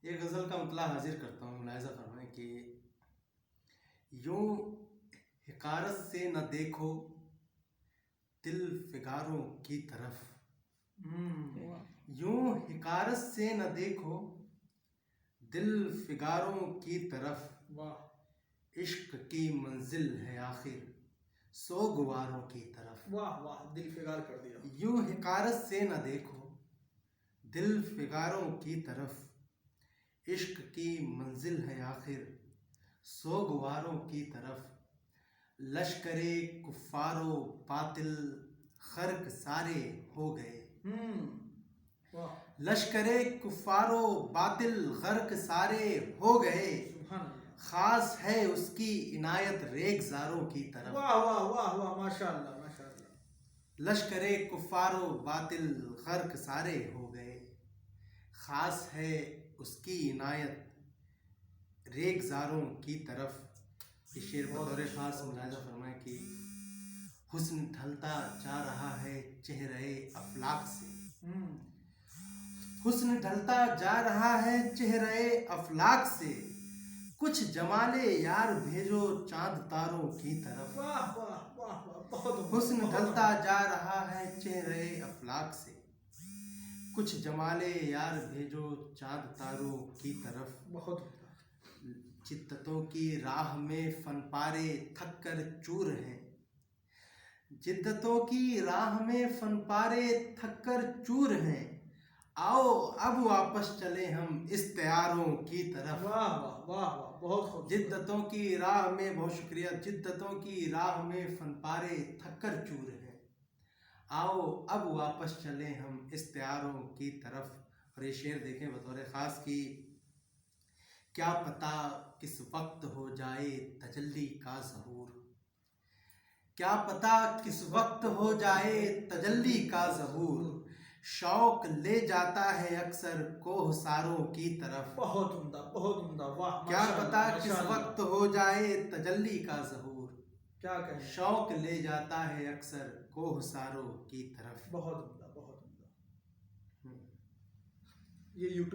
एक गज़ल का मतला हाजिर करता हूँ। मुलाहिज़ा फरमाएं कि यूं हिकारत से न देखो दिल फिगारों की तरफ। यूं हिकारत से न देखो दिल फिगारों की तरफ। वाह इश्क की मंजिल है आखिर सोगवारों की तरफ। वाह वाह, दिल फिगार कर दिया। यूं हिकारत से न देखो दिल फिगारों की तरफ। इश्क की मंजिल है आखिर सोगवारों की तरफ। लश्करे कुफ़ारो बातिल खर्क सारे हो गए। वाह लश्करे कुफ़ारो बातिल गर्क सारे हो गए। सुभान अल्लाह। खास है उसकी इनायत रेगज़ारों की तरफ। वाह वाह वाह वाह, माशाअल्लाह माशाअल्लाह। लश्करे कुफ़ारो बातिल गर्क सारे हो गए। खास है उसकी इनायत रेगज़ारों की तरफ। इस शेर बतौर ख़ास मुलाहिज़ा फरमाएं कि हुस्न ढलता जा रहा है चेहरे अफलाक से। हुस्न ढलता जा रहा है चेहरे अफलाक से। कुछ जमाले यार भेजो चांद तारों की तरफ। वाह वाह वाह वाह, बहुत हुस्न ढलता जा रहा है चेहरे अफलाक से। कुछ जमाले यार भेजो चांद तारों की तरफ। बहुत। जिद्दतों की राह में फनपारे थक कर चूर हैं। जिद्दतों की राह में फनपारे थक कर चूर हैं। आओ अब वापस चले हम इस तैयारों की तरफ। वाह वाह वाह वाह, बहुत खूब। जिद्दतों की राह में, बहुत शुक्रिया। जिद्दतों की राह में फनपारे थक कर चूर हैं। आओ अब वापस चले हम इस तैयारों की तरफ। और ये शेर देखें बतौर ख़ास की क्या पता किस वक्त हो जाए तजल्ली का ज़हूर। क्या पता किस वक्त हो जाए तजल्ली का ज़हूर। शौक ले जाता है अक्सर कोहसारों की तरफ। बहुत उम्दा, बहुत उम्दा। वाह, क्या पता किस माशाअल्लाह। वक्त हो जाए तजल्ली का ज़हूर। क्या कहें। शौक ले जाता है अक्सर कोहसारों की तरफ। बहुत उम्दा, बहुत उम्दा। ये यूट्यूब